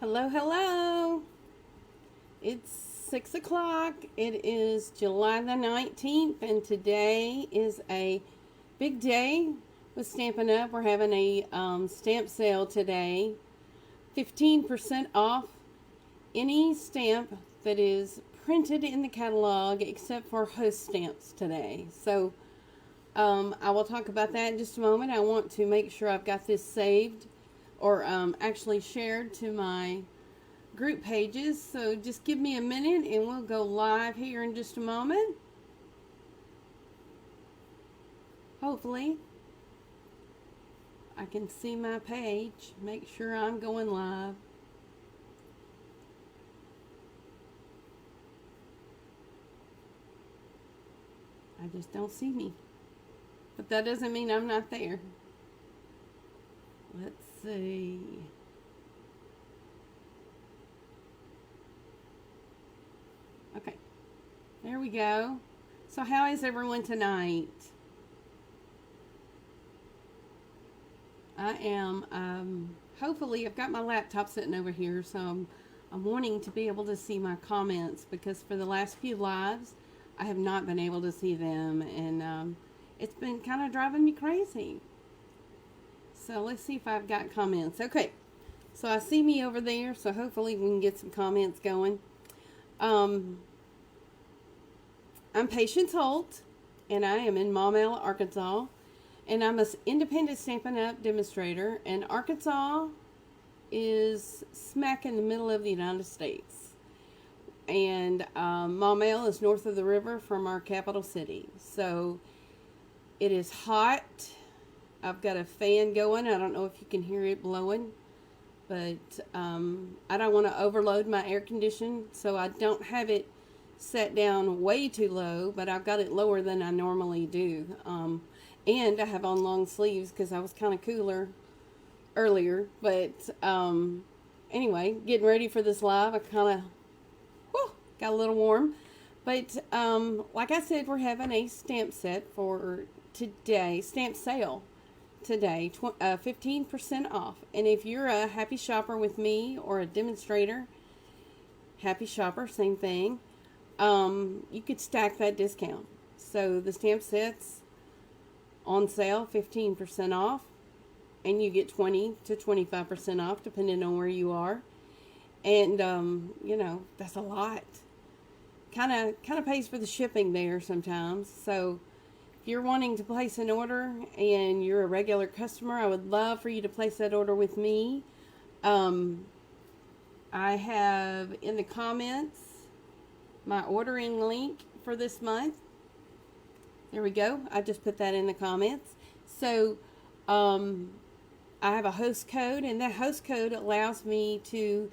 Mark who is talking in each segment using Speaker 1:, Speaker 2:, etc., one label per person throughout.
Speaker 1: Hello, hello. It's 6 o'clock. It is July the 19th, and today is a big day with Stampin' Up. We're having a stamp sale today. 15% off any stamp that is printed in the catalog except for host stamps today. So I will talk about that in just a moment. I want to make sure I've got this saved or actually shared to my group pages. So just give me a minute and we'll go live here in just a moment. Hopefully I can see my page. Make sure I'm going live. I just don't see me. But that doesn't mean I'm not there. Let's see. Okay, there we go. So how is everyone tonight? I am, hopefully I've got my laptop sitting over here, so I'm wanting to be able to see my comments because for the last few lives, I have not been able to see them, and it's been kind of driving me crazy. So let's see if I've got comments. Okay, so I see me over there, so hopefully we can get some comments going. I'm Patience Holt, and I am in Maumelle, Arkansas, and I'm an independent Stampin' Up! Demonstrator, and Arkansas is smack in the middle of the United States. And Maumelle is north of the river from our capital city. So it is hot. I've got a fan going. I don't know if you can hear it blowing, but I don't want to overload my air condition, so I don't have it set down way too low, but I've got it lower than I normally do. And I have on long sleeves because I was kind of cooler earlier. But anyway, getting ready for this live, I kind of got a little warm. But like I said, we're having a stamp set for today, stamp sale today, 15% off. And if you're a happy shopper with me or a demonstrator, happy shopper, same thing, you could stack that discount. So the stamp sets on sale, 15% off, and you get 20 to 25% off depending on where you are. And you know, that's a lot. Kind of pays for the shipping there sometimes. So if you're wanting to place an order and you're a regular customer, I would love for you to place that order with me. I have in the comments my ordering link for this month. There we go. I just put that in the comments. So I have a host code, and that host code allows me to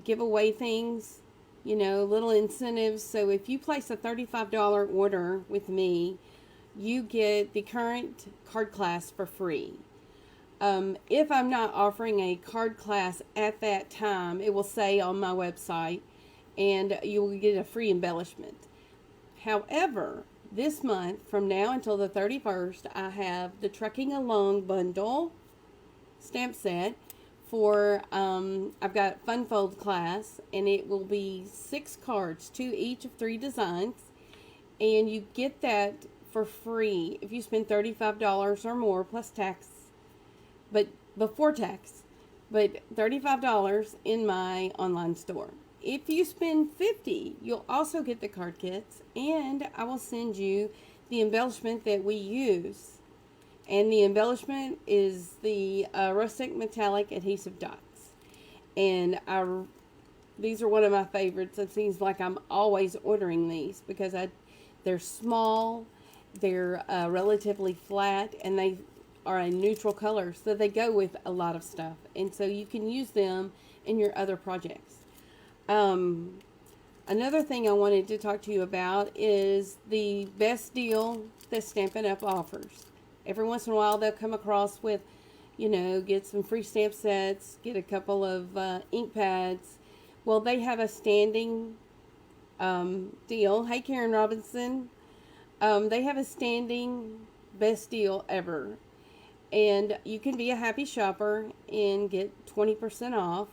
Speaker 1: give away things, you know, little incentives. So if you place a $35 order with me, you get the current card class for free. If I'm not offering a card class at that time, it will say on my website, and you will get a free embellishment. However, this month, from now until the 31st, I have the Trucking Along bundle stamp set for, I've got Fun Fold class, and it will be 6 cards, 2 each of 3 designs, and you get that for free if you spend $35 or more plus tax, but before tax, but $35 in my online store. If you spend $50, you'll also get the card kits, and I will send you the embellishment that we use. And the embellishment is the rustic metallic adhesive dots. And these are one of my favorites. It seems like I'm always ordering these because they're small, they're relatively flat, and they are a neutral color, so they go with a lot of stuff. And so you can use them in your other projects. Another thing I wanted to talk to you about is the best deal that Stampin' Up! Offers. Every once in a while they'll come across with, you know, get some free stamp sets, get a couple of ink pads. Well, they have a standing deal. Hey, Karen Robinson. They have a standing best deal ever. And you can be a happy shopper and get 20% off.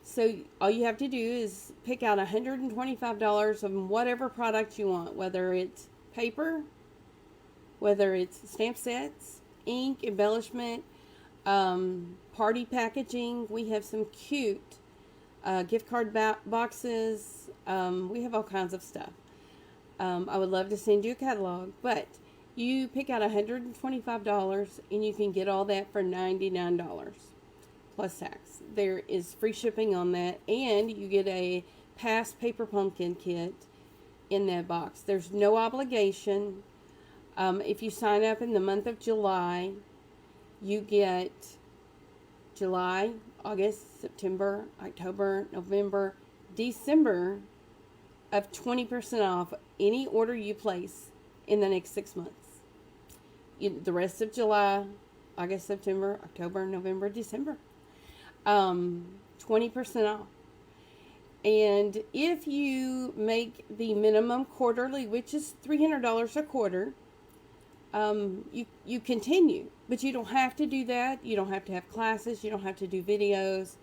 Speaker 1: So all you have to do is pick out $125 of whatever product you want, whether it's paper, whether it's stamp sets, ink, embellishment, party packaging. We have some cute gift card boxes. We have all kinds of stuff. I would love to send you a catalog, but you pick out $125 and you can get all that for $99 plus tax. There is free shipping on that, and you get a past paper pumpkin kit in that box. There's no obligation. If you sign up in the month of July, you get July, August, September, October, November, December of 20% off any order you place in the next 6 months. The rest of July, August, September, October, November, December, 20% off. And if you make the minimum quarterly, which is $300 a quarter, you continue, but you don't have to do that. You don't have to have classes. You don't have to do videos.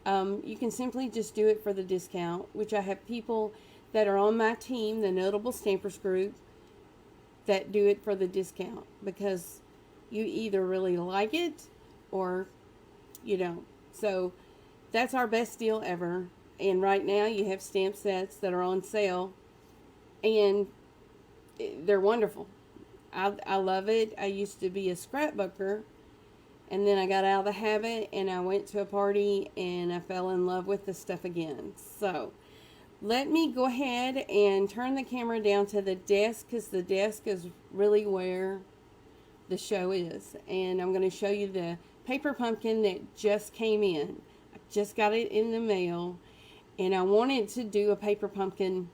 Speaker 1: You can simply just do it for the discount, which I have people that are on my team, the Notable Stampers group, that do it for the discount because you either really like it or you don't. So that's our best deal ever. And right now you have stamp sets that are on sale, and they're wonderful. I love it. I used to be a scrapbooker, and then I got out of the habit, and I went to a party, and I fell in love with the stuff again. So let me go ahead and turn the camera down to the desk, because the desk is really where the show is. And I'm going to show you the paper pumpkin that just came in. I just got it in the mail, and I wanted to do a paper pumpkin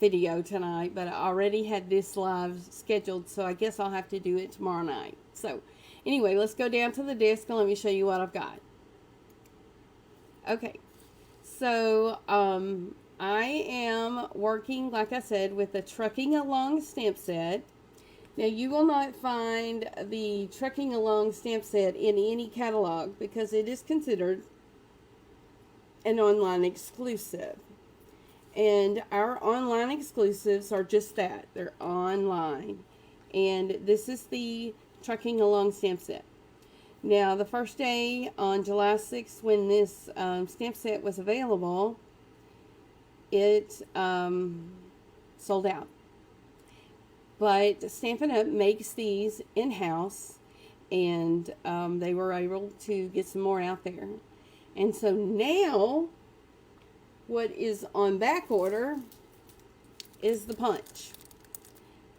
Speaker 1: video tonight, but I already had this live scheduled, so I guess I'll have to do it tomorrow night. So anyway, let's go down to the desk and let me show you what I've got. Okay, so I am working, like I said, with the Trucking Along stamp set. Now, you will not find the Trucking Along stamp set in any catalog because it is considered an online exclusive. And our online exclusives are just that. They're online. And this is the Trucking Along stamp set. Now, the first day on July 6th when this stamp set was available, it sold out. But Stampin' Up! Makes these in-house, and they were able to get some more out there. And so now, what is on back order is the punch.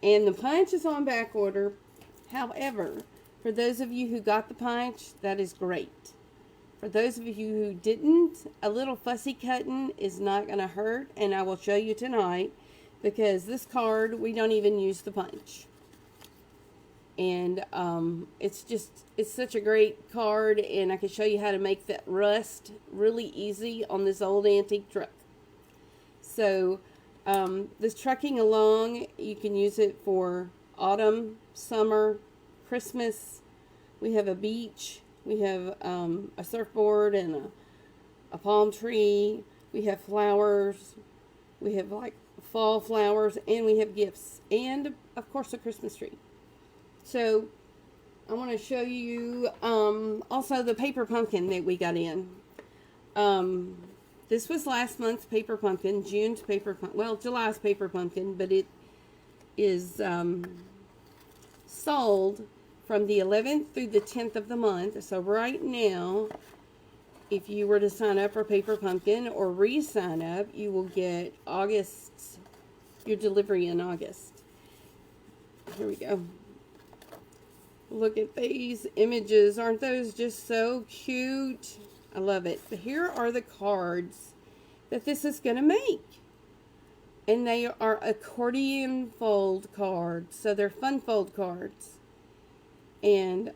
Speaker 1: And the punch is on back order. However, for those of you who got the punch, that is great. For those of you who didn't, a little fussy cutting is not going to hurt, and I will show you tonight, because this card, we don't even use the punch. And it's such a great card, and I can show you how to make that rust really easy on this old antique truck. So this Trucking Along, you can use it for autumn, summer, Christmas. We have a beach. We have a surfboard and a palm tree. We have flowers. We have like fall flowers, and we have gifts, and of course a Christmas tree. So I want to show you also the paper pumpkin that we got in. This was last month's paper pumpkin, June's paper pumpkin, well, July's paper pumpkin, but it is sold from the 11th through the 10th of the month. So right now, if you were to sign up for paper pumpkin or re-sign up, you will get your delivery in August. Here we go. Look at these images. Aren't those just so cute? I love it. But here are the cards that this is going to make. And they are accordion fold cards. So they're fun fold cards. And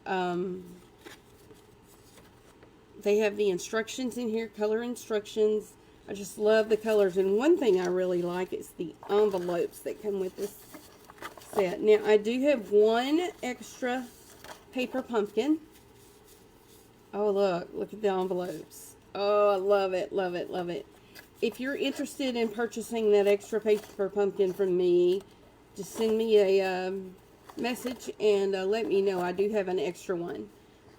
Speaker 1: they have the instructions in here, color instructions. I just love the colors. And one thing I really like is the envelopes that come with this set. Now, I do have one extra paper pumpkin. Oh, look at the envelopes. Oh, I love it, love it, love it. If you're interested in purchasing that extra paper pumpkin from me, just send me a message and let me know. I do have an extra one.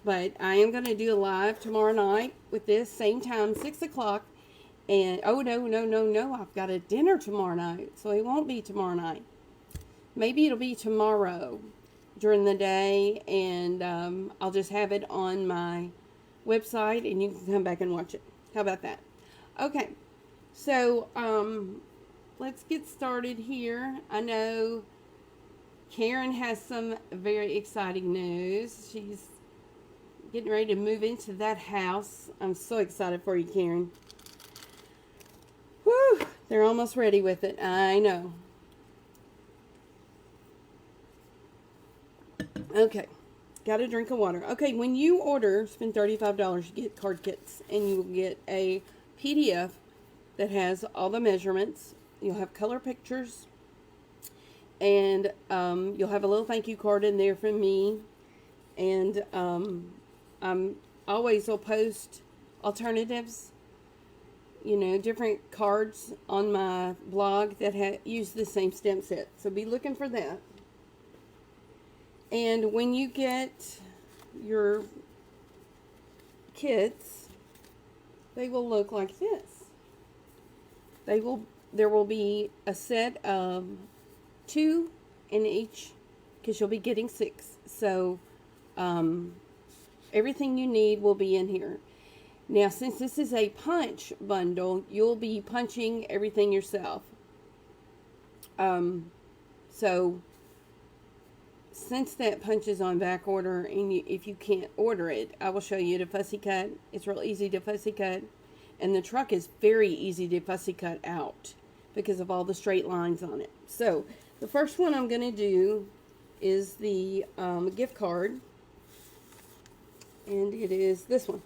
Speaker 1: But I am going to do a live tomorrow night with this, same time, 6 o'clock. And, oh, no, I've got a dinner tomorrow night, so it won't be tomorrow night. Maybe it'll be tomorrow during the day, and I'll just have it on my website, and you can come back and watch it. How about that? Okay, so let's get started here. I know Karen has some very exciting news. She's getting ready to move into that house. I'm so excited for you, Karen. Whew, they're almost ready with it. I know. Okay, got a drink of water. Okay, when you order, spend $35, you get card kits, and you will get a PDF that has all the measurements. You'll have color pictures, and you'll have a little thank you card in there from me. And I'm always will post alternatives, you know, different cards on my blog that use the same stamp set. So be looking for that. And when you get your kits, they will look like this. There will be a set of 2 in each, because you'll be getting 6. So everything you need will be in here. Now, since this is a punch bundle, you'll be punching everything yourself. So since that punch is on back order, and if you can't order it, I will show you to fussy cut. It's real easy to fussy cut, and the truck is very easy to fussy cut out because of all the straight lines on it. So the first one I'm going to do is the gift card, and it is this one.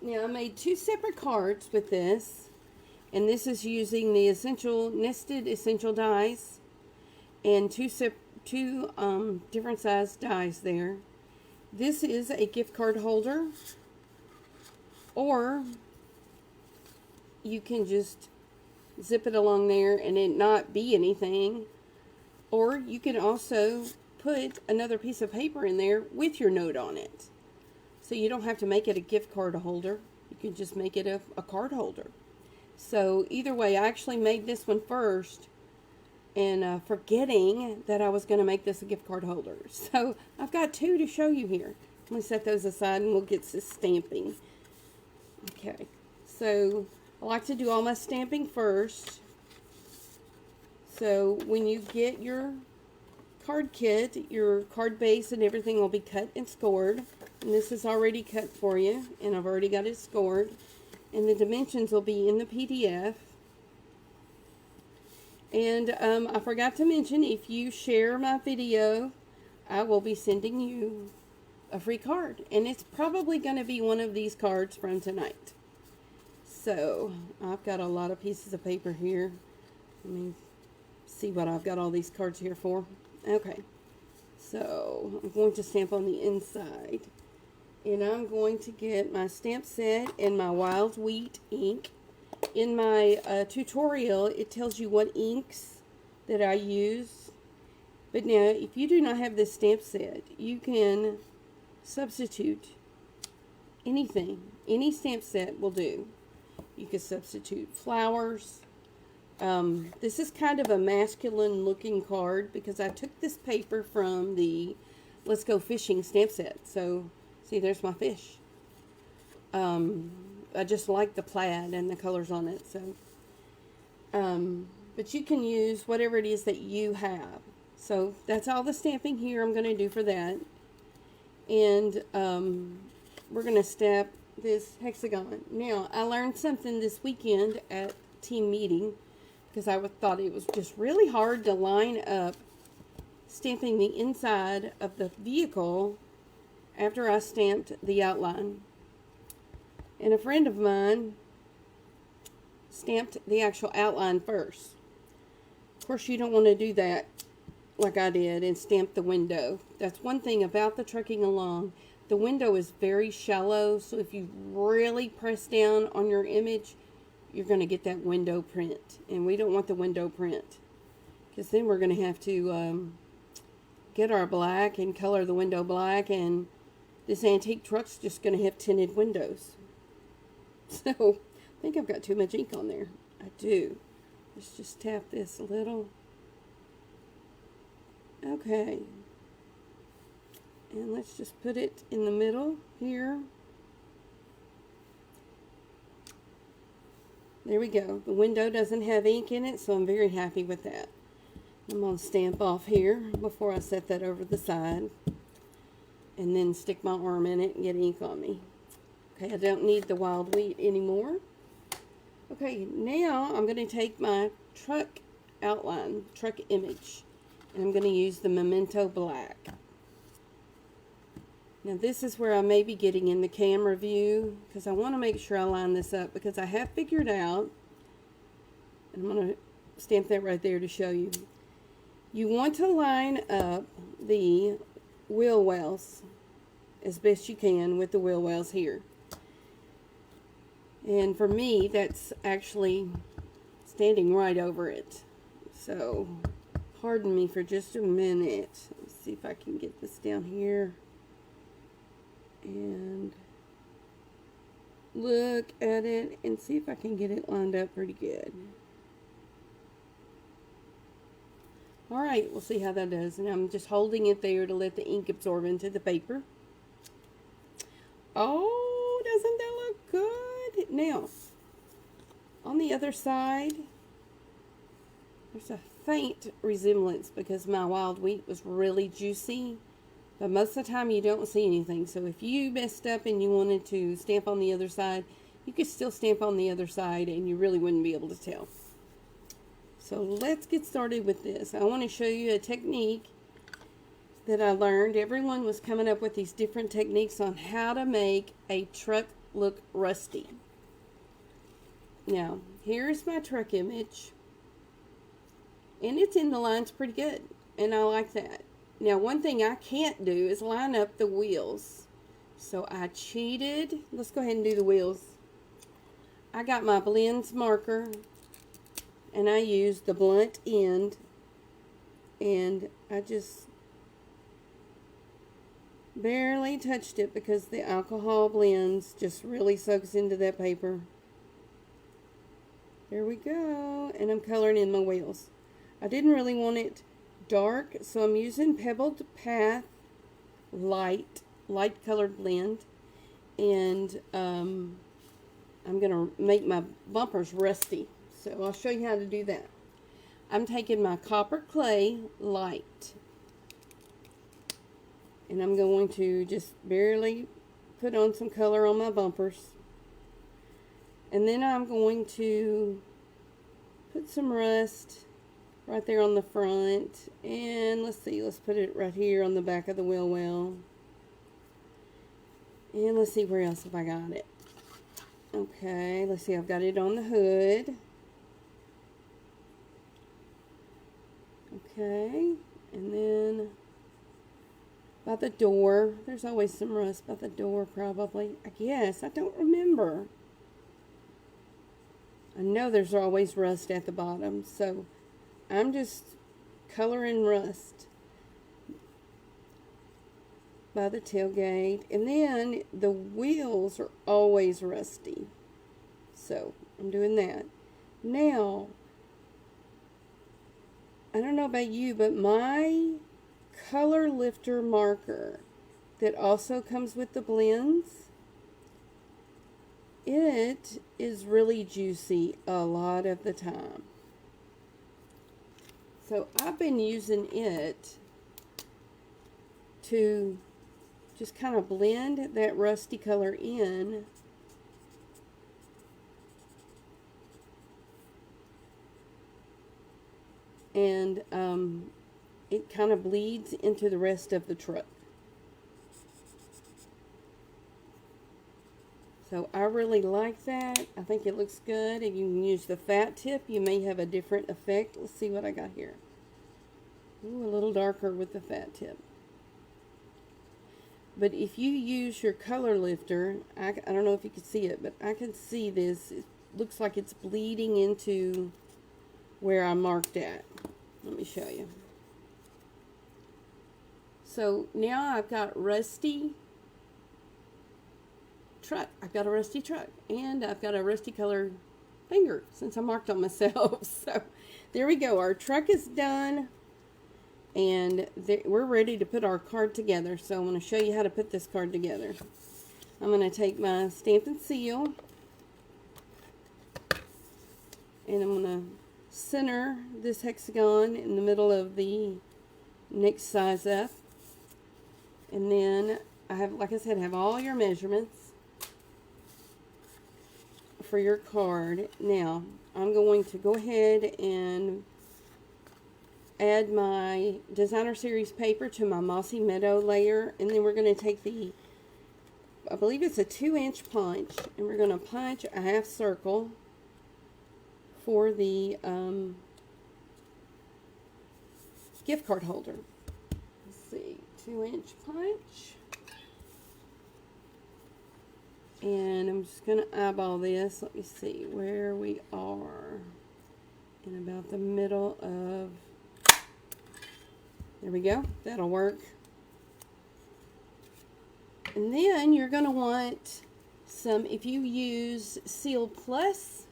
Speaker 1: Now, I made 2 separate cards with this, and this is using the nested essential dies, and two different size dies there. This is a gift card holder, or you can just zip it along there and it not be anything, or you can also put another piece of paper in there with your note on it. So you don't have to make it a gift card holder. You can just make it a card holder. So either way, I actually made this one first, and forgetting that I was going to make this a gift card holder. So I've got 2 to show you here. Let me set those aside and we'll get to stamping. Okay, so I like to do all my stamping first. So when you get your card kit, your card base and everything will be cut and scored. And this is already cut for you, and I've already got it scored. And the dimensions will be in the PDF. And I forgot to mention, if you share my video, I will be sending you a free card. And it's probably going to be one of these cards from tonight. So, I've got a lot of pieces of paper here. Let me see what I've got all these cards here for. Okay. So, I'm going to stamp on the inside. And I'm going to get my stamp set and my Wild Wheat ink. In my tutorial, it tells you what inks that I use. But now, if you do not have this stamp set, you can substitute anything. Any stamp set will do. You can substitute flowers. This is kind of a masculine looking card because I took this paper from the Let's Go Fishing stamp set. So, see, there's my fish. I just like the plaid and the colors on it. So, but you can use whatever it is that you have. So that's all the stamping here I'm going to do for that. And we're going to stamp this hexagon. Now, I learned something this weekend at team meeting because I thought it was just really hard to line up stamping the inside of the vehicle after I stamped the outline. And a friend of mine stamped the actual outline first. Of course, you don't want to do that like I did and stamp the window. That's one thing about the trucking along. The window is very shallow, so if you really press down on your image, you're going to get that window print. And we don't want the window print, because then we're going to have to get our black and color the window black, and this antique truck's just going to have tinted windows. So, I think I've got too much ink on there. I do. Let's just tap this a little. Okay. And let's just put it in the middle here. There we go. The window doesn't have ink in it, so I'm very happy with that. I'm going to stamp off here before I set that over the side. And then stick my arm in it and get ink on me. Okay, I don't need the wild wheat anymore. Okay, now I'm going to take my truck outline, truck image, and I'm going to use the Memento Black. Now this is where I may be getting in the camera view, because I want to make sure I line this up, because I have figured out, and I'm going to stamp that right there to show you. You want to line up the wheel wells as best you can with the wheel wells here. And for me, that's actually standing right over it. So, pardon me for just a minute. Let's see if I can get this down here. And look at it and see if I can get it lined up pretty good. Alright, we'll see how that does. And I'm just holding it there to let the ink absorb into the paper. Oh, doesn't that look good? Now, on the other side, there's a faint resemblance because my wild wheat was really juicy. But most of the time you don't see anything. So if you messed up and you wanted to stamp on the other side, you could still stamp on the other side and you really wouldn't be able to tell. So let's get started with this. I want to show you a technique that I learned. Everyone was coming up with these different techniques on how to make a truck look rusty. Now, here's my truck image. And it's in the lines pretty good. And I like that. Now, one thing I can't do is line up the wheels. So I cheated. Let's go ahead and do the wheels. I got my blends marker. And I used the blunt end. And I just barely touched it because the alcohol blends just really soaks into that paper. There we go. And I'm coloring in my wheels. I didn't really want it dark, so I'm using Pebbled Path light colored blend, and I'm gonna make my bumpers rusty, so I'll show you how to do that. I'm taking my copper clay light, and I'm going to just barely put on some color on my bumpers, and then I'm going to put some rust right there on the front, and let's see, let's put it right here on the back of the wheel well, and let's see where else have I got it. Okay, let's see, I've got it on the hood. Okay, and then by the door, there's always some rust by the door probably, I guess, I don't remember. I know there's always rust at the bottom, so I'm just coloring rust by the tailgate. And then the wheels are always rusty. So I'm doing that. Now, I don't know about you, but my color lifter marker that also comes with the blends, it is really juicy a lot of the time. So I've been using it to just kind of blend that rusty color in. And it kind of bleeds into the rest of the truck. So I really like that. I think it looks good. If you can use the fat tip, you may have a different effect. Let's see what I got here. Ooh, a little darker with the fat tip. But if you use your color lifter, I don't know if you can see it, but I can see this. It looks like it's bleeding into where I marked at. Let me show you. So now I've got rusty truck. I've got a rusty truck, and I've got a rusty colored finger since I marked on myself. So there we go. Our truck is done, and we're ready to put our card together. So I'm going to show you how to put this card together. I'm going to take my Stampin' Seal, and I'm going to center this hexagon in the middle of the next size up. And then I have, like I said, have all your measurements for your card. Now, I'm going to go ahead and add my Designer Series paper to my Mossy Meadow layer. And then we're going to take the, I believe it's a 2-inch punch, and we're going to punch a half circle for the gift card holder. Let's see. 2-inch punch, and I'm just going to eyeball this. Let me see where we are in about the middle of, there we go, that'll work. And then you're going to want some, if you use Seal Plus,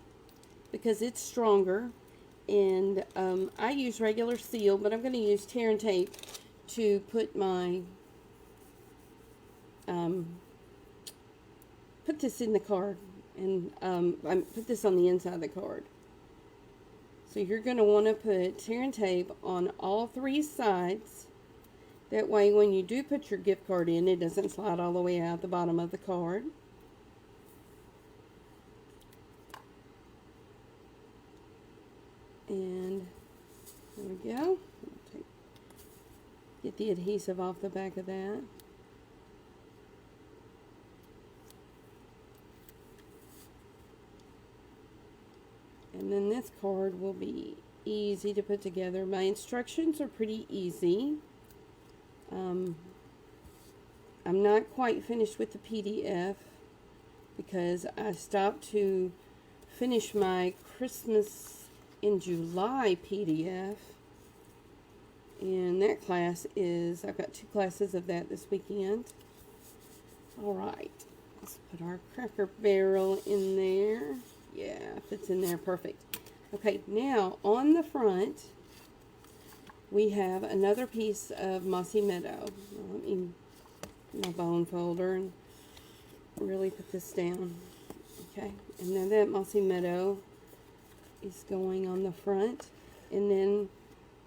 Speaker 1: because it's stronger, and I use regular seal, but I'm going to use tear and tape to put my put this in the card, and I put this on the inside of the card. So you're going to want to put tear and tape on all 3 sides. That way when you do put your gift card in, it doesn't slide all the way out the bottom of the card. And there we go. Get the adhesive off the back of that. And then this card will be easy to put together. My instructions are pretty easy. I'm not quite finished with the PDF because I stopped to finish my Christmas in July PDF. And that class is, I've got 2 classes of that this weekend. Alright, let's put our Cracker Barrel in there. Yeah, fits in there perfect. Okay, now on the front, we have another piece of Mossy Meadow. Let me get my bone folder and really put this down. Okay, and now that Mossy Meadow is going on the front. And then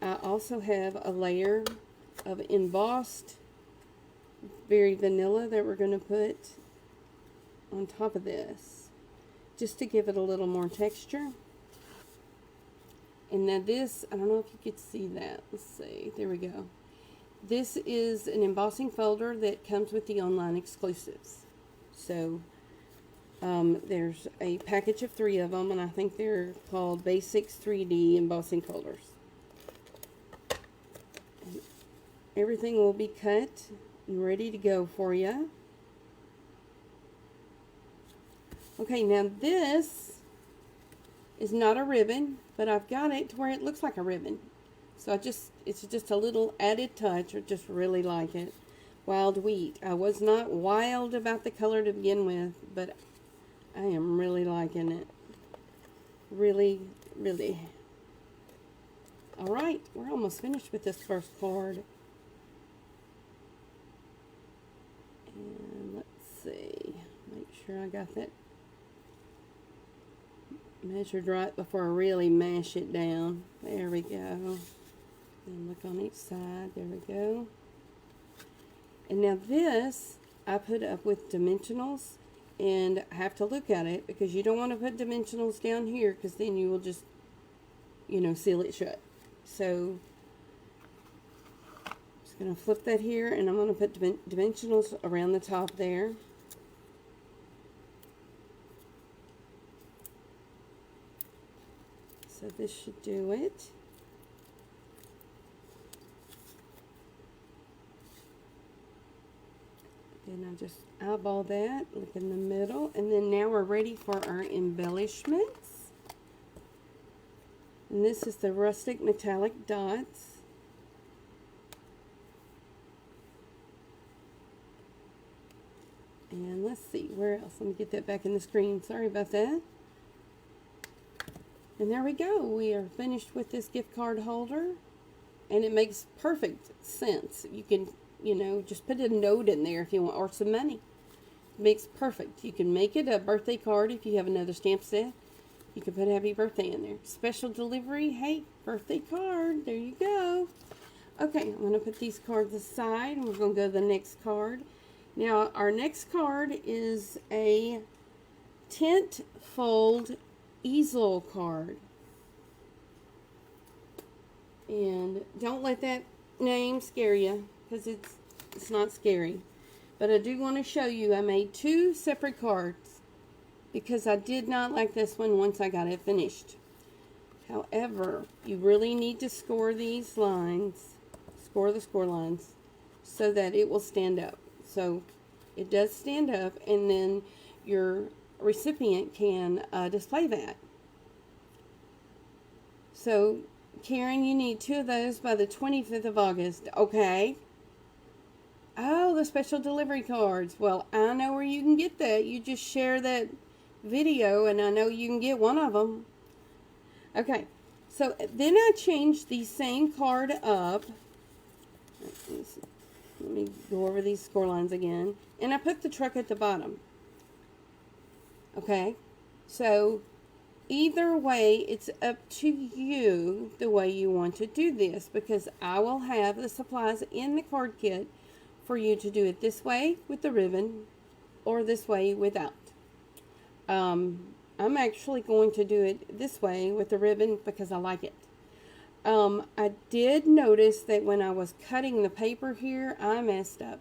Speaker 1: I also have a layer of embossed berry vanilla that we're going to put on top of this, just to give it a little more texture. And now this, I don't know if you could see that. Let's see. There we go. This is an embossing folder that comes with the online exclusives. So there's a package of 3 of them, and I think they're called Basics 3D embossing folders. And everything will be cut and ready to go for you. Okay, now this is not a ribbon, but I've got it to where it looks like a ribbon. So it's just a little added touch. I just really like it. Wild Wheat. I was not wild about the color to begin with, but I am really liking it. Really, really. Alright, we're almost finished with this first card. And let's see. Make sure I got that measured right before I really mash it down. There we go. And look on each side. There we go. And now this I put up with dimensionals, and I have to look at it because you don't want to put dimensionals down here because then you will just, you know, seal it shut. So I'm just going to flip that here, and I'm going to put dimensionals around the top there. So this should do it. just eyeball that, look in the middle, and then now we're ready for our embellishments. And this is the rustic metallic dots. And let's see, where else? Let me get that back in the screen. Sorry about that. And there we go. We are finished with this gift card holder. And it makes perfect sense. You can, you know, just put a note in there if you want, or some money. It makes perfect. You can make it a birthday card if you have another stamp set. You can put happy birthday in there. Special delivery, hey, birthday card. There you go. Okay, I'm going to put these cards aside, and we're going to go to the next card. Now, our next card is a tent fold easel card. And don't let that name scare you, because it's not scary. But I do want to show you, I made 2 separate cards, because I did not like this one once I got it finished. However, you really need to score these lines, score the score lines, so that it will stand up. So it does stand up, and then your recipient can display that. So, Karen, you need 2 of those by the 25th of August. Okay. Oh, the special delivery cards. Well, I know where you can get that. You just share that video, and I know you can get one of them. Okay. So, then I changed the same card up. Let me go over these score lines again. And I put the truck at the bottom. Okay. So, either way, it's up to you the way you want to do this, because I will have the supplies in the card kit for you to do it this way with the ribbon or this way without. I'm actually going to do it this way with the ribbon because I like it. I did notice that when I was cutting the paper here, I messed up.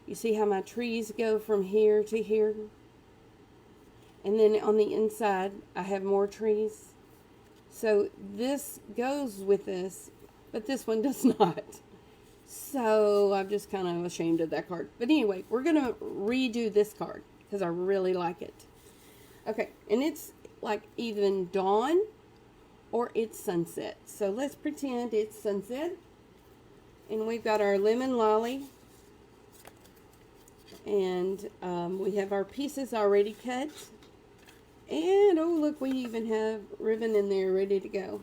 Speaker 1: You see how my trees go from here to here? And then on the inside, I have more trees. So this goes with this, but this one does not. So I'm just kind of ashamed of that card. But anyway, we're going to redo this card because I really like it. Okay, and it's like even dawn or it's sunset. So let's pretend it's sunset. And we've got our lemon lolly. And we have our pieces already cut. And, oh, look, we even have ribbon in there ready to go.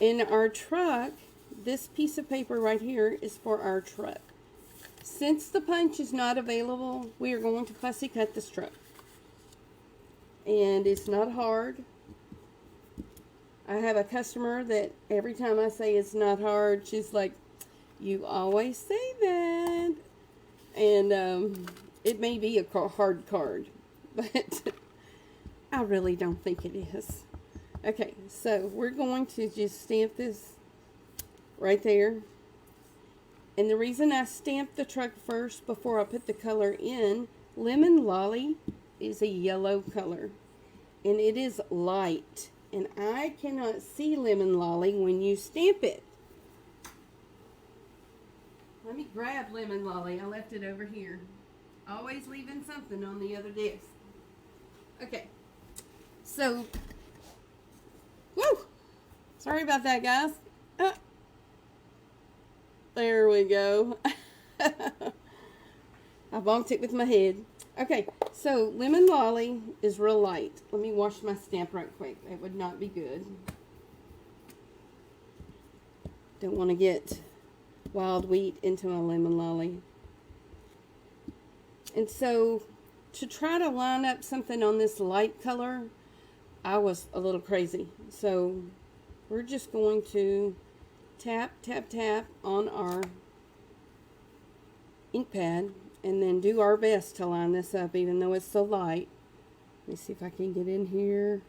Speaker 1: In our truck, this piece of paper right here is for our truck. Since the punch is not available, we are going to fussy cut this truck. And it's not hard. I have a customer that every time I say it's not hard, she's like, you always say that. And it may be a hard card, but I really don't think it is. Okay, so we're going to just stamp this right there. And the reason I stamped the truck first before I put the color in, lemon lolly is a yellow color. And it is light. And I cannot see lemon lolly when you stamp it. Let me grab lemon lolly. I left it over here. Always leaving something on the other desk. Okay. So, woo! Sorry about that, guys. There we go. I bonked it with my head. Okay, so lemon lolly is real light. Let me wash my stamp right quick. That would not be good. Don't want to get wild wheat into my lemon lolly. And so, to try to line up something on this light color, I was a little crazy. So, we're just going to tap, tap, tap on our ink pad and then do our best to line this up even though it's so light. Let me see if I can get in here.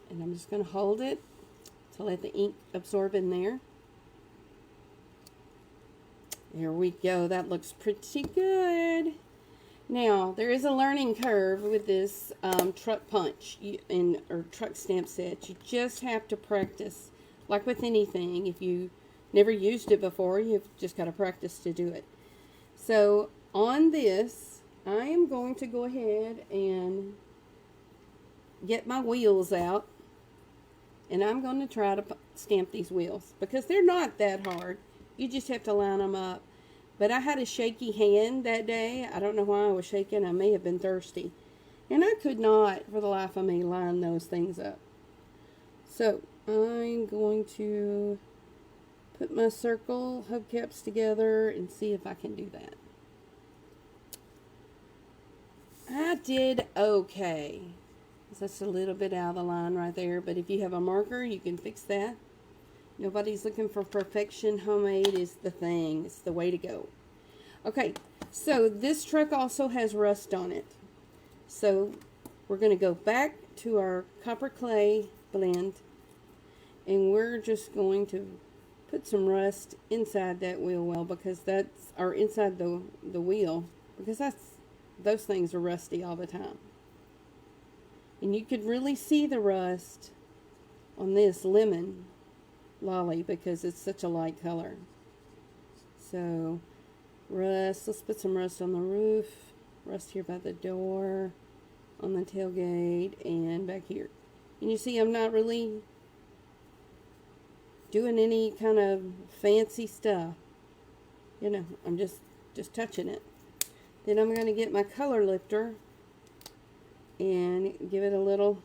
Speaker 1: And I'm just going to hold it to let the ink absorb in there. There we go. That looks pretty good. Now, there is a learning curve with this truck punch or truck stamp set. You just have to practice. Like with anything, if you never used it before. You've just got to practice to do it. So on this, I am going to go ahead and get my wheels out. And I'm going to try to stamp these wheels because they're not that hard. You just have to line them up. But I had a shaky hand that day. I don't know why I was shaking. I may have been thirsty. And I could not, for the life of me, line those things up. So I'm going to put my circle hubcaps together and see if I can do that. I did okay. That's a little bit out of the line right there, but if you have a marker, you can fix that. Nobody's looking for perfection. Homemade is the thing. It's the way to go. Okay, so this truck also has rust on it. So we're going to go back to our copper clay blend, and we're just going to put some rust inside that wheel well, because that's, or inside the wheel, because those things are rusty all the time. And you could really see the rust on this lemon lolly because it's such a light color. So rust, let's put some rust on the roof, rust here by the door, on the tailgate, and back here. And you see I'm not really doing any kind of fancy stuff. You know, I'm just touching it. Then I'm going to get my color lifter and give it a little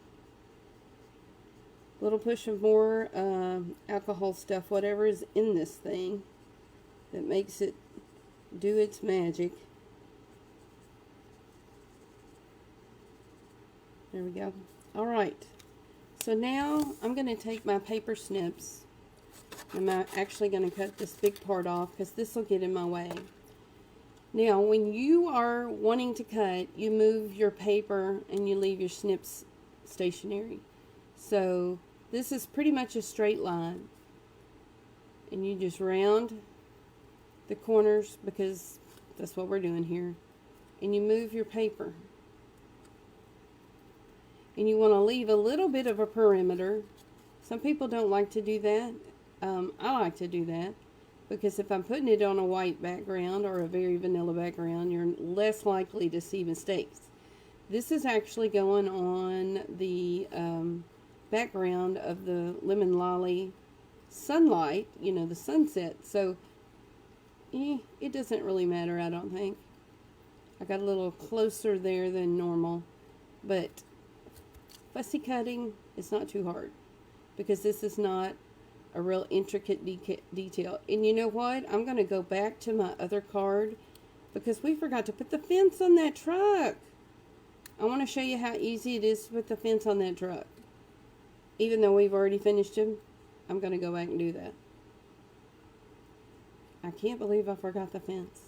Speaker 1: push of more alcohol stuff, whatever is in this thing that makes it do its magic. There we go. Alright, so now I'm going to take my paper snips. I'm actually going to cut this big part off because this will get in my way. Now, when you are wanting to cut, you move your paper and you leave your snips stationary. So this is pretty much a straight line. And you just round the corners because that's what we're doing here. And you move your paper. And you want to leave a little bit of a perimeter. Some people don't like to do that. I like to do that. Because if I'm putting it on a white background or a very vanilla background, you're less likely to see mistakes. This is actually going on the background of the lemon lolly sunlight, you know, the sunset. So, it doesn't really matter, I don't think. I got a little closer there than normal. But fussy cutting is not too hard. Because this is not a real intricate detail. And you know what? I'm going to go back to my other card because we forgot to put the fence on that truck. I want to show you how easy it is to put the fence on that truck. Even though we've already finished him, I'm going to go back and do that. I can't believe I forgot the fence.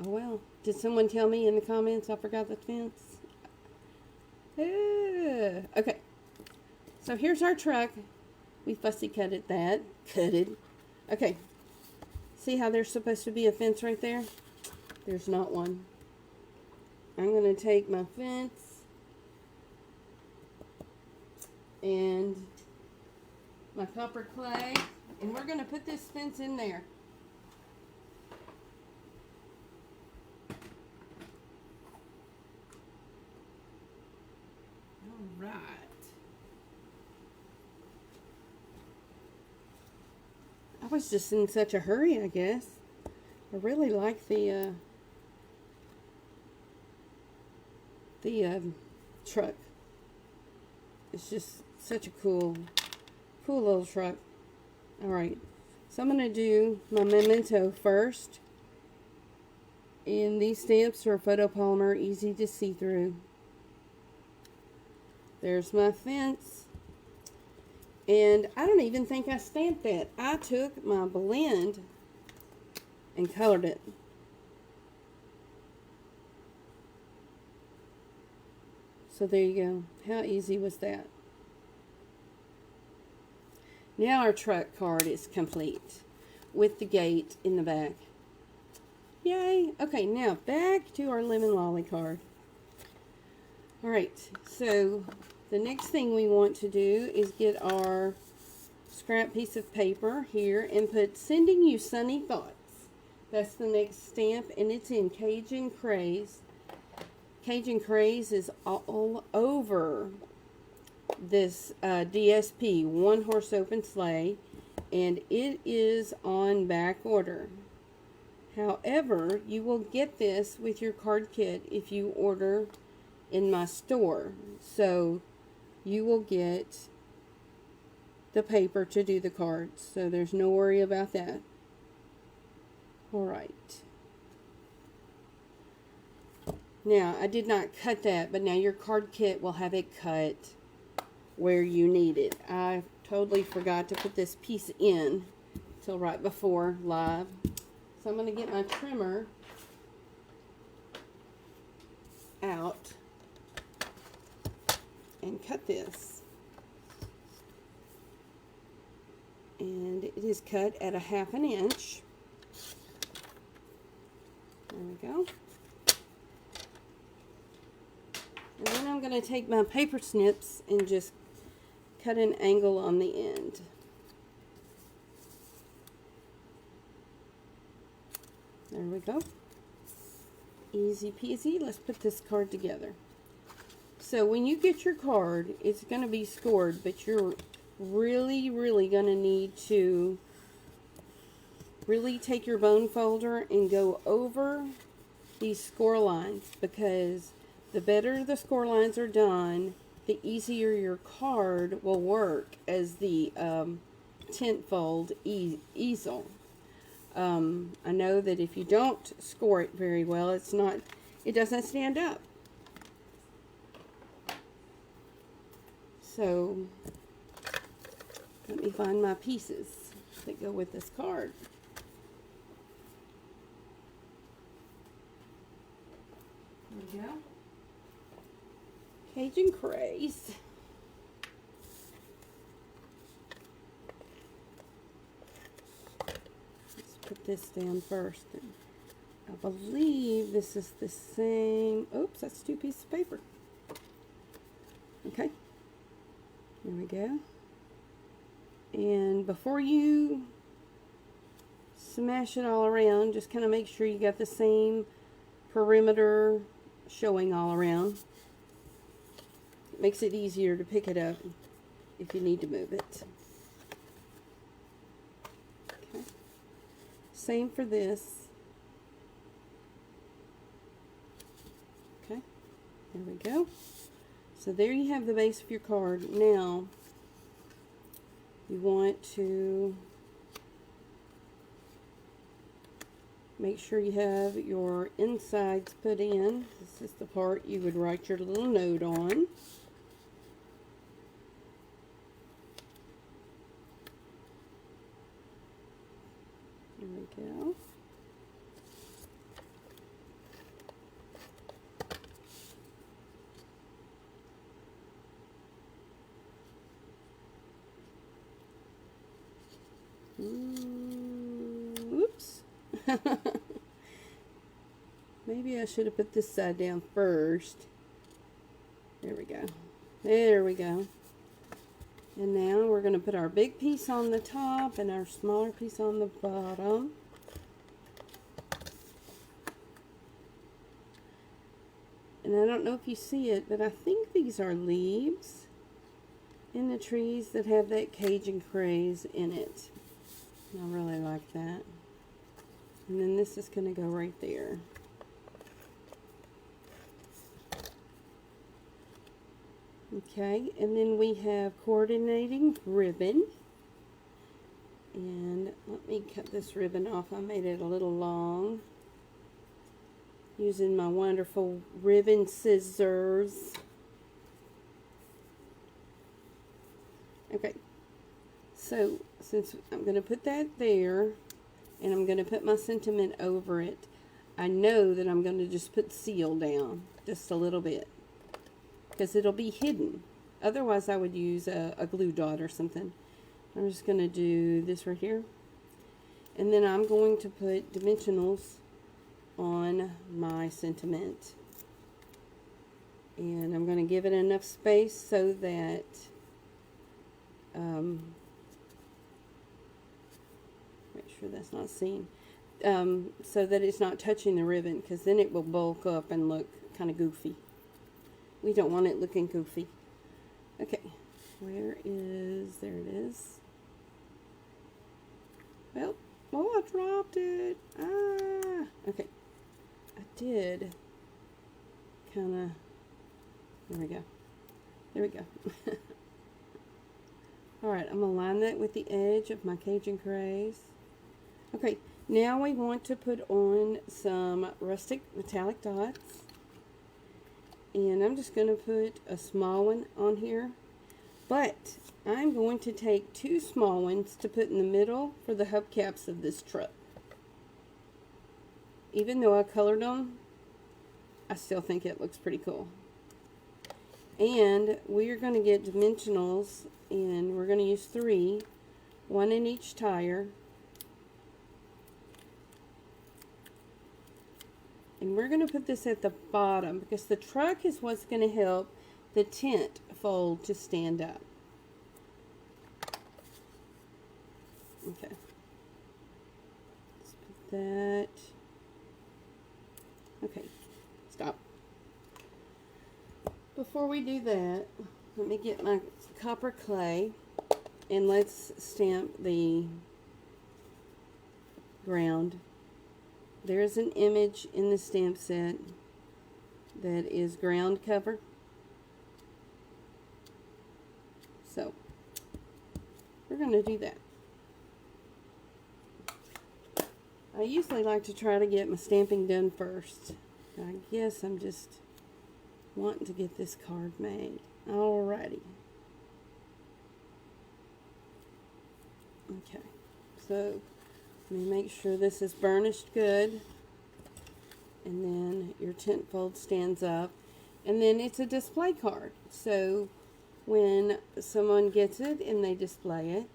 Speaker 1: Oh well. Did someone tell me in the comments I forgot the fence? Okay. So here's our truck. We fussy cutted that. Okay. See how there's supposed to be a fence right there? There's not one. I'm going to take my fence and my copper clay, and we're going to put this fence in there. All right. I was just in such a hurry, I guess. I really like the truck. It's just such a cool little truck. Alright, so I'm going to do my memento first. And these stamps are photopolymer, easy to see through. There's my fence. And I don't even think I stamped that. I took my blend and colored it. So there you go. How easy was that? Now our truck card is complete with the gate in the back. Yay! Okay, now back to our lemon lolly card. Alright, so the next thing we want to do is get our scrap piece of paper here and put "Sending you sunny thoughts." That's the next stamp, and it's in Cajun Craze. Cajun Craze is all over this DSP, One Horse Open Sleigh, and it is on back order. However, you will get this with your card kit if you order in my store. So you will get the paper to do the cards. So there's no worry about that. Alright. Now, I did not cut that, but now your card kit will have it cut where you need it. I totally forgot to put this piece in till right before live. So I'm going to get my trimmer out and cut this. And it is cut at a 1/2 inch. There we go. And then I'm going to take my paper snips and just cut an angle on the end. There we go. Easy peasy. Let's put this card together. So when you get your card, it's going to be scored, but you're really going to need to really take your bone folder and go over these score lines, because the better the score lines are done, the easier your card will work as the tentfold easel. I know that if you don't score it very well, it doesn't stand up. So let me find my pieces that go with this card. There we go. Cajun Craze. Let's put this down first. I believe this is the same. Oops, that's 2 pieces of paper. Okay. There we go. And before you smash it all around, just kind of make sure you got the same perimeter showing all around. It makes it easier to pick it up if you need to move it. Okay. Same for this. Okay. There we go. So there you have the base of your card. Now, you want to make sure you have your insides put in. This is the part you would write your little note on. There we go. Oops. Maybe I should have put this side down first. There we go. There we go. And now we're going to put our big piece on the top and our smaller piece on the bottom. And I don't know if you see it, but I think these are leaves in the trees that have that Cajun Craze in it. I really like that. And then this is going to go right there. Okay, and then we have coordinating ribbon. And let me cut this ribbon off. I made it a little long using my wonderful ribbon scissors. Okay, so since I'm going to put that there, and I'm going to put my sentiment over it, I know that I'm going to just put seal down just a little bit, because it'll be hidden. Otherwise, I would use a glue dot or something. I'm just going to do this right here. And then I'm going to put dimensionals on my sentiment. And I'm going to give it enough space so that sure that's not seen, so that it's not touching the ribbon, because then it will bulk up and look kind of goofy. We don't want it looking goofy. Okay, there it is. Well, oh, I dropped it. Ah, okay. I did kind of, there we go. Alright, I'm going to line that with the edge of my Cajun Craze. Okay, now we want to put on some rustic metallic dots. And I'm just going to put a small one on here. But I'm going to take 2 small ones to put in the middle for the hubcaps of this truck. Even though I colored them, I still think it looks pretty cool. And we are going to get dimensionals, and we're going to use 3, 1 in each tire. And we're going to put this at the bottom because the truck is what's going to help the tent fold to stand up. Okay. Let's put that. Okay. Stop. Before we do that, let me get my copper clay and let's stamp the ground. There's an image in the stamp set that is ground cover. So, we're going to do that. I usually like to try to get my stamping done first. I guess I'm just wanting to get this card made. Alrighty. Okay, so let me make sure this is burnished good. And then your tent fold stands up. And then it's a display card. So when someone gets it and they display it,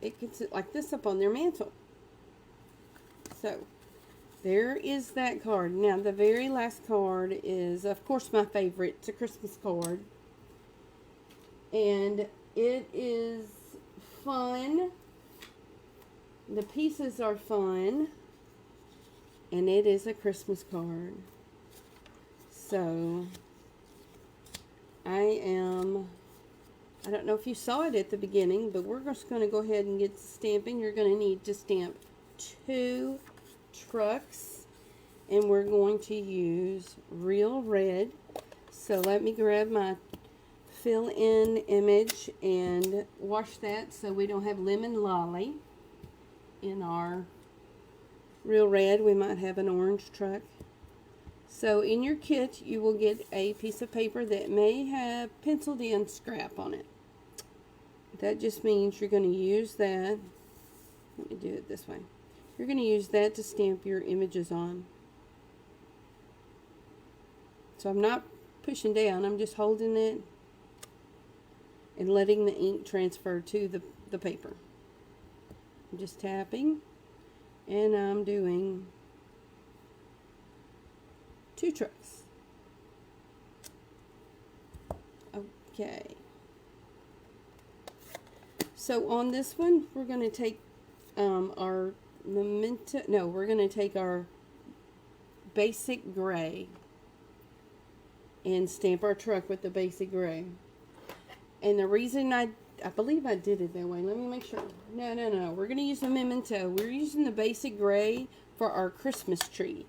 Speaker 1: it gets it like this up on their mantle. So there is that card. Now the very last card is, of course, my favorite. It's a Christmas card. And it is fun. The pieces are fun. And it is a Christmas card. So I don't know if you saw it at the beginning, but we're just going to go ahead and get stamping. You're going to need to stamp 2 trucks, and we're going to use real red. So let me grab my fill-in image and wash that so we don't have lemon lolly in our real red. We might have an orange truck. So in your kit, you will get a piece of paper that may have penciled in scrap on it. That just means you're going to use that. Let me do it this way. You're going to use that to stamp your images on. So I'm not pushing down, I'm just holding it and letting the ink transfer to the paper. I'm just tapping, and I'm doing 2 trucks. Okay. So on this one, we're going to take our memento. No, we're going to take our basic gray and stamp our truck with the basic gray. And the reason I believe I did it that way. Let me make sure. No. We're going to use the memento. We're using the basic gray for our Christmas tree,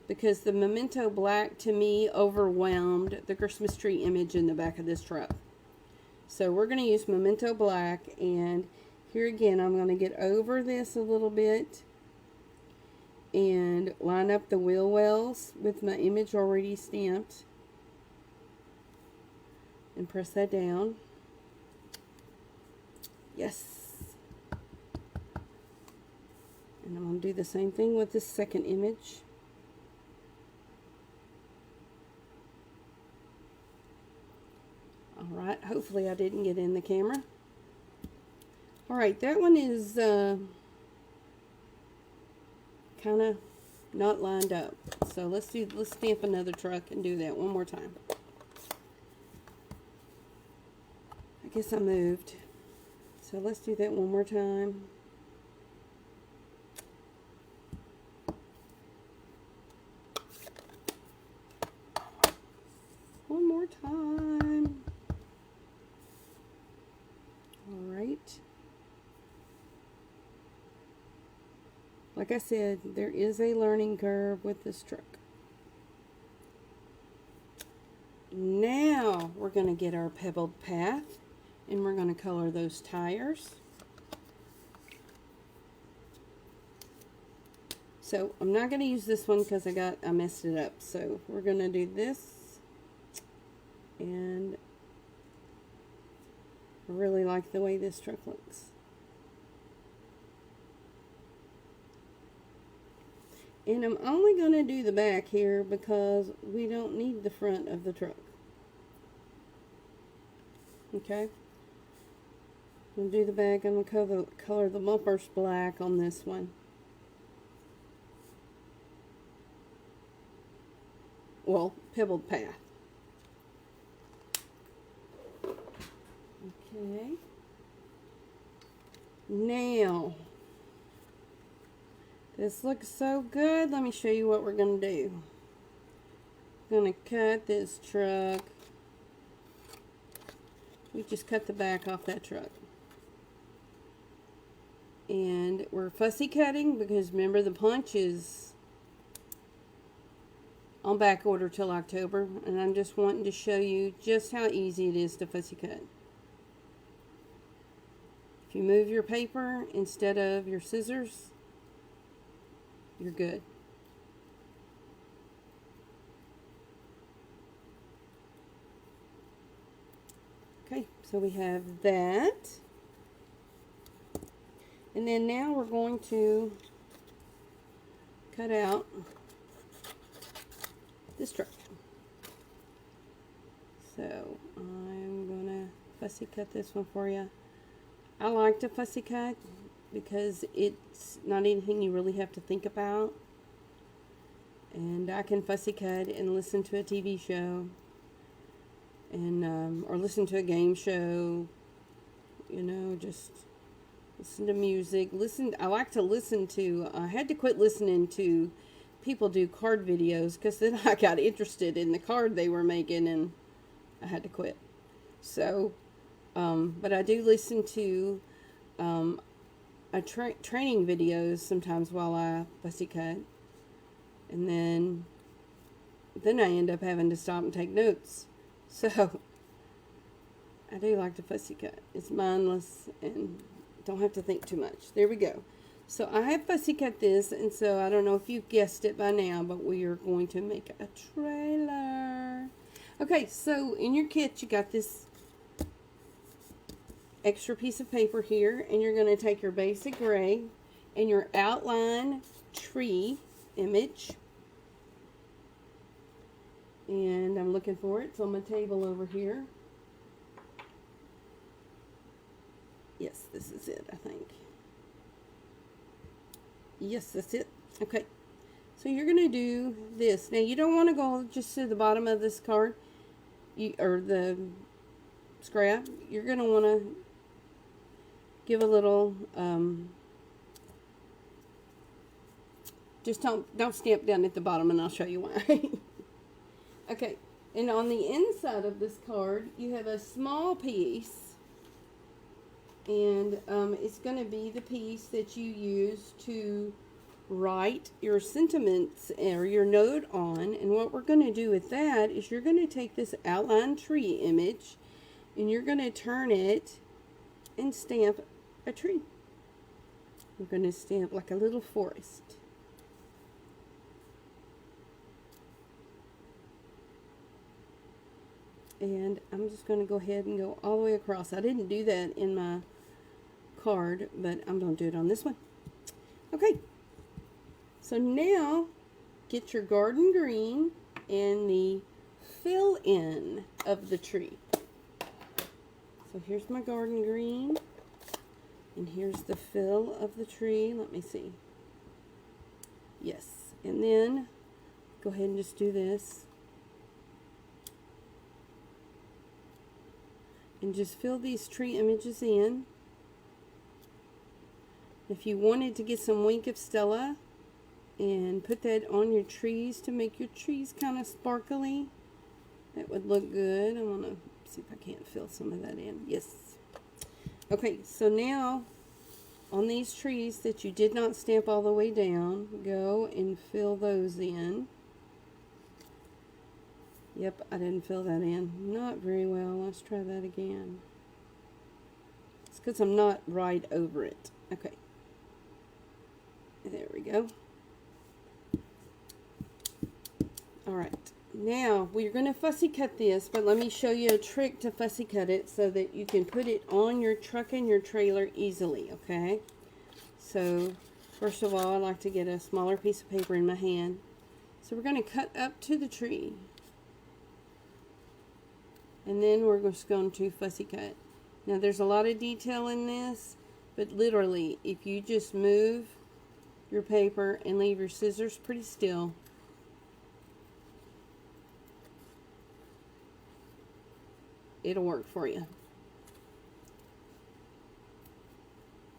Speaker 1: because the memento black to me overwhelmed the Christmas tree image in the back of this truck. So we're going to use memento black, and here again I'm going to get over this a little bit and line up the wheel wells with my image already stamped and press that down. Yes. And I'm going to do the same thing with this second image. Alright, hopefully I didn't get in the camera. Alright, that one is kind of not lined up. So let's stamp another truck and do that one more time. I guess I moved. So let's do that one more time. Like I said, there is a learning curve with this truck. Now we're going to get our pebbled path and we're going to color those tires. So I'm not going to use this one because I messed it up. So we're going to do this, and I really like the way this truck looks. And I'm only going to do the back here because we don't need the front of the truck. Okay. I'm going to do the back. I'm going to color the bumpers black on this one. Well, pebbled path. Okay. Now, this looks so good. Let me show you what we're going to do. I'm going to cut this truck. We just cut the back off that truck. And we're fussy cutting because remember the punch is on back order till October, and I'm just wanting to show you just how easy it is to fussy cut. If you move your paper instead of your scissors, you're good. Okay, so we have that. And then now we're going to cut out this truck. So I'm gonna fussy cut this one for you. I like to fussy cut because it's not anything you really have to think about, and I can fussy cut and listen to a TV show, and or listen to a game show, you know, just listen to music. I like to listen to, I had to quit listening to people do card videos because then I got interested in the card they were making and I had to quit. So, but I do listen to training videos sometimes while I fussy cut, and then I end up having to stop and take notes. So I do like to fussy cut. It's mindless and don't have to think too much. There we go. So I have fussy cut this, and so I don't know if you've guessed it by now, but we are going to make a trailer. Okay, so in your kit you got this extra piece of paper here, and you're going to take your basic gray and your outline tree image, and I'm looking for it. It's on my table over here. Yes, this is it, I think. Yes, that's it. Okay, so you're going to do this. Now, you don't want to go just to the bottom of this card, or the scrap. You're going to want to give a little, just don't stamp down at the bottom, and I'll show you why. Okay, and on the inside of this card, you have a small piece. And it's going to be the piece that you use to write your sentiments or your note on. And what we're going to do with that is you're going to take this outline tree image and you're going to turn it and stamp a tree. We're going to stamp like a little forest. And I'm just going to go ahead and go all the way across. I didn't do that in my card, but I'm going to do it on this one. Okay, so now get your garden green and the fill in of the tree. So here's my garden green, and here's the fill of the tree. Let me see. Yes, and then go ahead and just do this. And just fill these tree images in. If you wanted to get some Wink of Stella and put that on your trees to make your trees kind of sparkly, that would look good. I want to see if I can't fill some of that in. Yes. Okay, so now on these trees that you did not stamp all the way down, go and fill those in. Yep, I didn't fill that in. Not very well. Let's try that again. It's because I'm not right over it. Okay. There we go. Alright. Now, we're going to fussy cut this, but let me show you a trick to fussy cut it so that you can put it on your truck and your trailer easily, okay? So, first of all, I like to get a smaller piece of paper in my hand. So we're going to cut up to the tree. And then we're just going to fussy cut. Now there's a lot of detail in this, but literally if you just move your paper and leave your scissors pretty still, it'll work for you.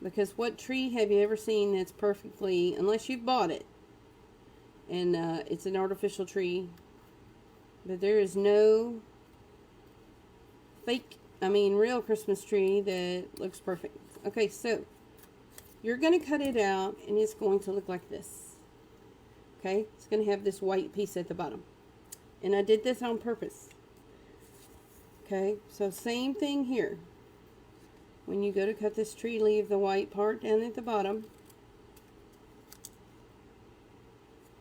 Speaker 1: Because what tree have you ever seen that's perfectly, unless you've bought it, and it's an artificial tree, but there is no real Christmas tree that looks perfect. Okay, so you're going to cut it out and it's going to look like this. Okay, it's going to have this white piece at the bottom. And I did this on purpose. Okay, so same thing here. When you go to cut this tree, leave the white part down at the bottom.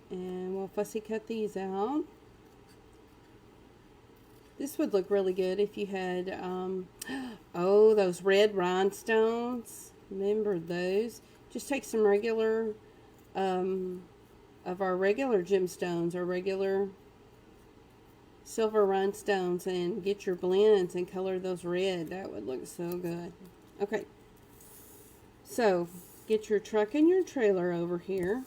Speaker 1: And we'll fussy cut these out. This would look really good if you had, oh, those red rhinestones. Remember those? Just take some regular, of our regular gemstones or regular silver rhinestones and get your blends and color those red. That would look so good. Okay. So, get your truck and your trailer over here.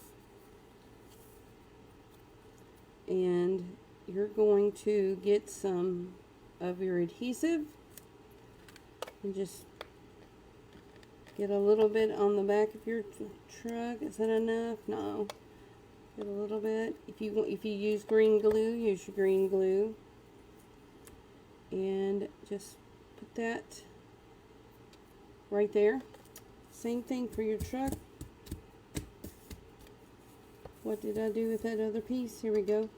Speaker 1: And you're going to get some of your adhesive and just get a little bit on the back of your truck. Is that enough? No. Get a little bit. If you use green glue, use your green glue. And just put that right there. Same thing for your truck. What did I do with that other piece? Here we go.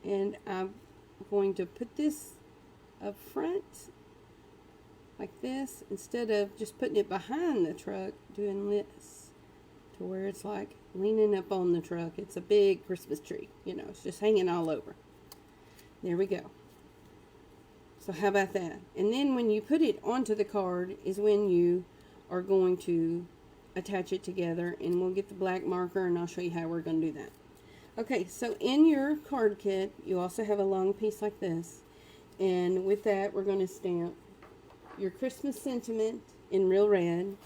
Speaker 1: And I'm going to put this up front like this instead of just putting it behind the truck, doing this to where it's like leaning up on the truck. It's a big Christmas tree, you know, it's just hanging all over. There we go. So how about that? And then when you put it onto the card is when you are going to attach it together, and we'll get the black marker and I'll show you how we're going to do that. Okay, so in your card kit, you also have a long piece like this. And with that, we're going to stamp your Christmas sentiment in real red.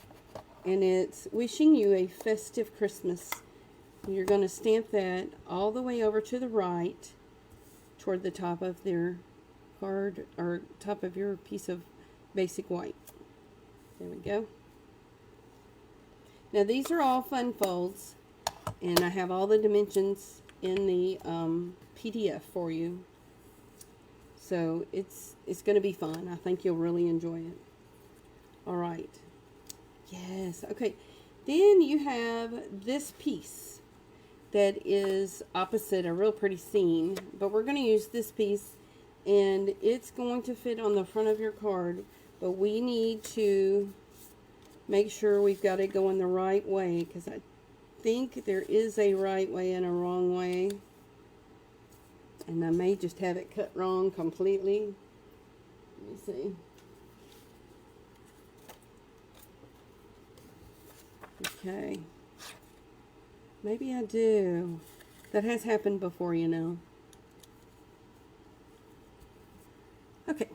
Speaker 1: And it's wishing you a festive Christmas. You're going to stamp that all the way over to the right toward the top of their card, or top of your piece of basic white. There we go. Now these are all fun folds. And I have all the dimensions in the PDF for you. So it's going to be fun. I think you'll really enjoy it. Alright. Yes. Okay. Then you have this piece that is opposite a real pretty scene. But we're going to use this piece. And it's going to fit on the front of your card. But we need to make sure we've got it going the right way. Because I think there is a right way and a wrong way, and I may just have it cut wrong completely. Let me see. Okay, maybe I do. That has happened before, you know. Okay,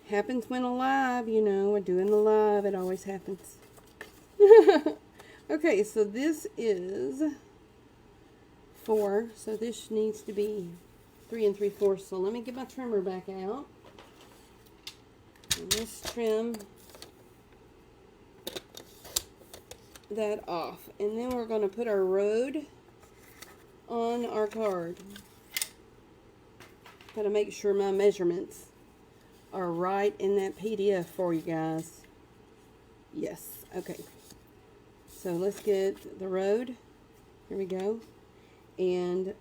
Speaker 1: happens when alive, you know. We're doing the live, it always happens. Okay, so this is 4, so this needs to be 3 3/4. So let me get my trimmer back out. And let's trim that off. And then we're going to put our road on our card. Gotta make sure my measurements are right in that PDF for you guys. Yes, okay. So let's get the road. Here we go. And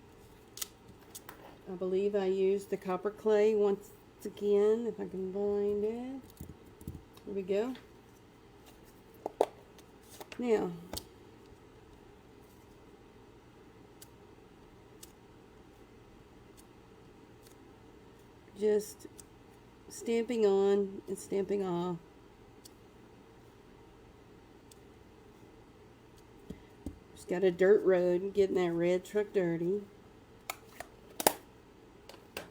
Speaker 1: I believe I used the copper clay once again, if I can find it. Here we go. Now, just stamping on and stamping off. Just got a dirt road, getting that red truck dirty.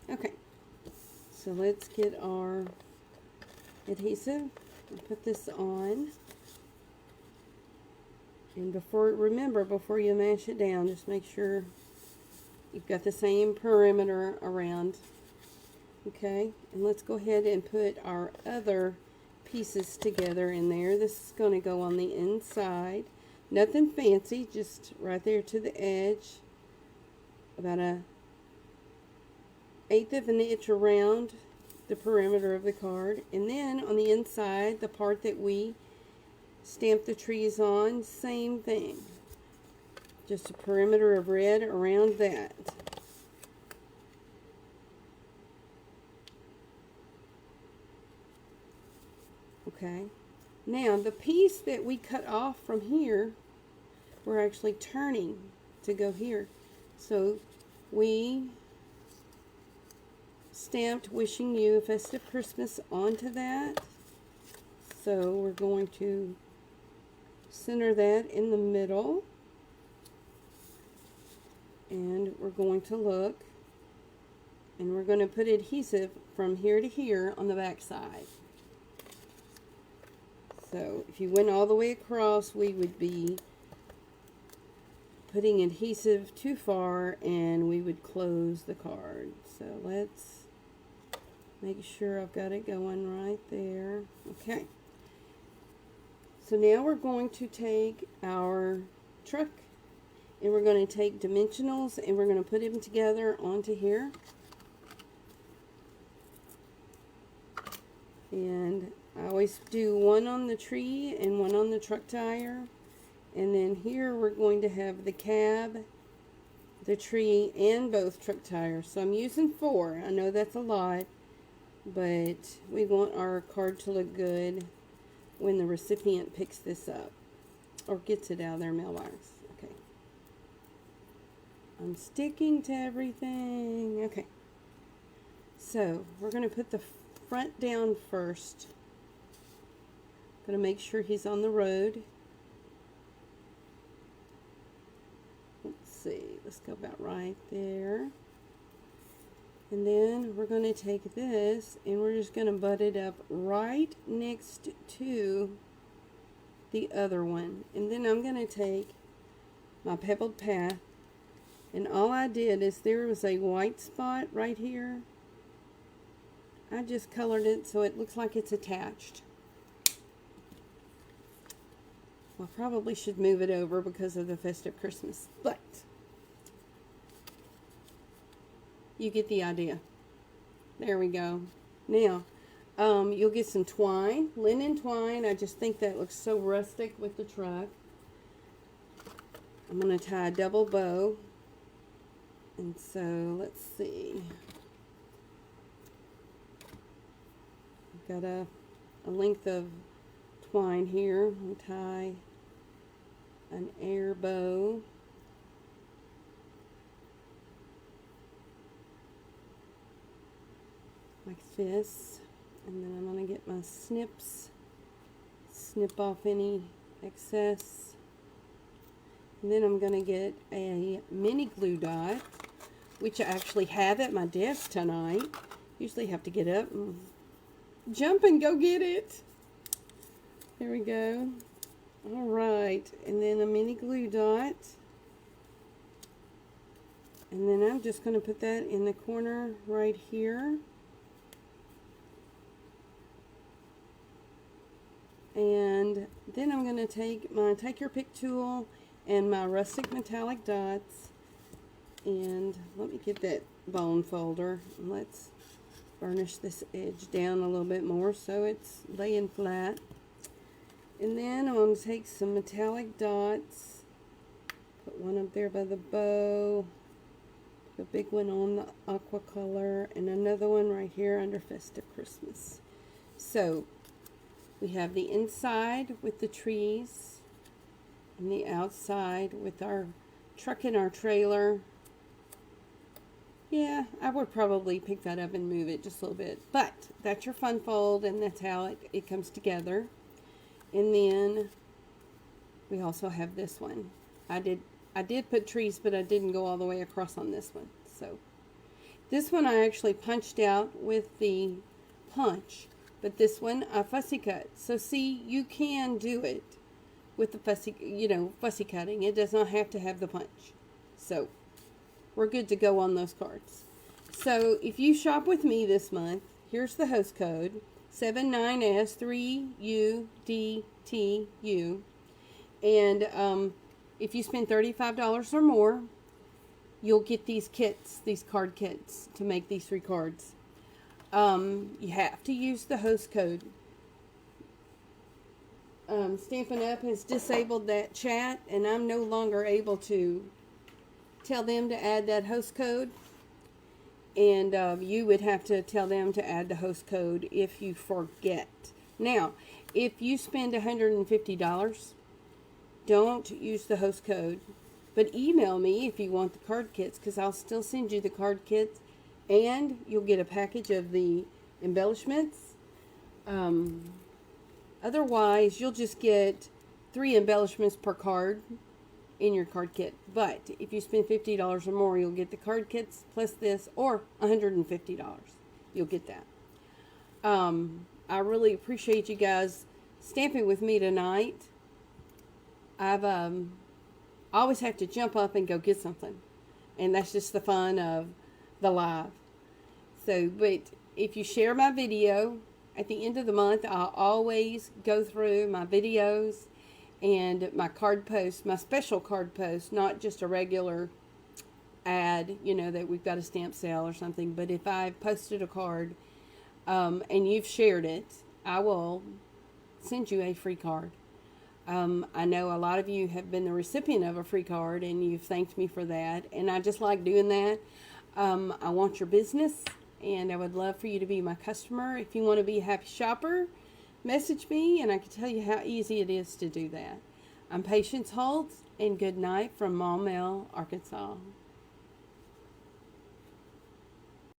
Speaker 1: Okay, so let's get our adhesive and put this on. And remember, before you mash it down, just make sure you've got the same perimeter around. Okay, and let's go ahead and put our other pieces together in there. This is going to go on the inside. Nothing fancy, just right there to the edge. About a 1/8 of an inch around the perimeter of the card. And then on the inside, the part that we stamp the trees on, same thing. Just a perimeter of red around that. Okay, now the piece that we cut off from here, we're actually turning to go here. So we stamped "Wishing You a Festive Christmas" onto that. So we're going to center that in the middle. And we're going to look, and we're going to put adhesive from here to here on the back side. So if you went all the way across, we would be putting adhesive too far and we would close the card. So let's make sure I've got it going right there. Okay. So now we're going to take our truck and we're going to take dimensionals and we're going to put them together onto here. And I always do one on the tree and one on the truck tire. And then here we're going to have the cab, the tree, and both truck tires. So I'm using 4. I know that's a lot, but we want our card to look good when the recipient picks this up or gets it out of their mailbox. Okay. I'm sticking to everything. Okay. So we're going to put the front down first. Going to make sure he's on the road. Let's see, let's go about right there. And then we're going to take this and we're just going to butt it up right next to the other one. And then I'm going to take my pebbled path, and all I did is there was a white spot right here. I just colored it so it looks like it's attached. Well, I probably should move it over because of the festive Christmas, but you get the idea. There we go. Now, you'll get some twine, linen twine. I just think that looks so rustic with the truck. I'm going to tie a double bow. And so, let's see. I've got a length of twine here. I'll tie an air bow. Like this. And then I'm going to get my snips, snip off any excess. And then I'm going to get a mini glue dot, which I actually have at my desk tonight. Usually have to get up and jump and go get it. There we go. Alright, and then a mini glue dot. And then I'm just going to put that in the corner right here. And then I'm going to take my Take Your Pick tool and my rustic metallic dots, And let me get that bone folder. Let's burnish this edge down a little bit more so it's laying flat. And then I'm going to take some metallic dots, put one up there by the bow, a big one on the aqua color, and another one right here under Festive Christmas. So we have the inside with the trees and the outside with our truck and our trailer. Yeah, I would probably pick that up and move it just a little bit. But that's your fun fold, and that's how it comes together. And then we also have this one. I did put trees, but I didn't go all the way across on this one. So this one I actually punched out with the punch, but this one I fussy cut. So see, you can do it with the fussy cutting. It does not have to have the punch. So we're good to go on those cards. So if you shop with me this month, here's the host code, 79S3UDTU. And if you spend $35 or more, you'll get these kits, these card kits, to make these 3 cards. You have to use the host code. Stampin' Up! Has disabled that chat, and I'm no longer able to tell them to add that host code. And you would have to tell them to add the host code if you forget. Now, if you spend $150, don't use the host code, but email me if you want the card kits, because I'll still send you the card kits, and you'll get a package of the embellishments. Otherwise, you'll just get 3 embellishments per card in your card kit. But if you spend $50 or more, you'll get the card kits plus this, or $150. You'll get that. I really appreciate you guys stamping with me tonight. I always have to jump up and go get something, and that's just the fun of the live. So, but if you share my video at the end of the month, I'll always go through my videos and my card post, my special card post, not just a regular ad, that we've got a stamp sale or something. But if I've posted a card and you've shared it, I will send you a free card. I know a lot of you have been the recipient of a free card, and you've thanked me for that, and I just like doing that. I want your business, and I would love for you to be my customer. If you want to be a happy shopper, message me, and I can tell you how easy it is to do that. I'm Patience Holtz, and good night from Maumelle, Arkansas.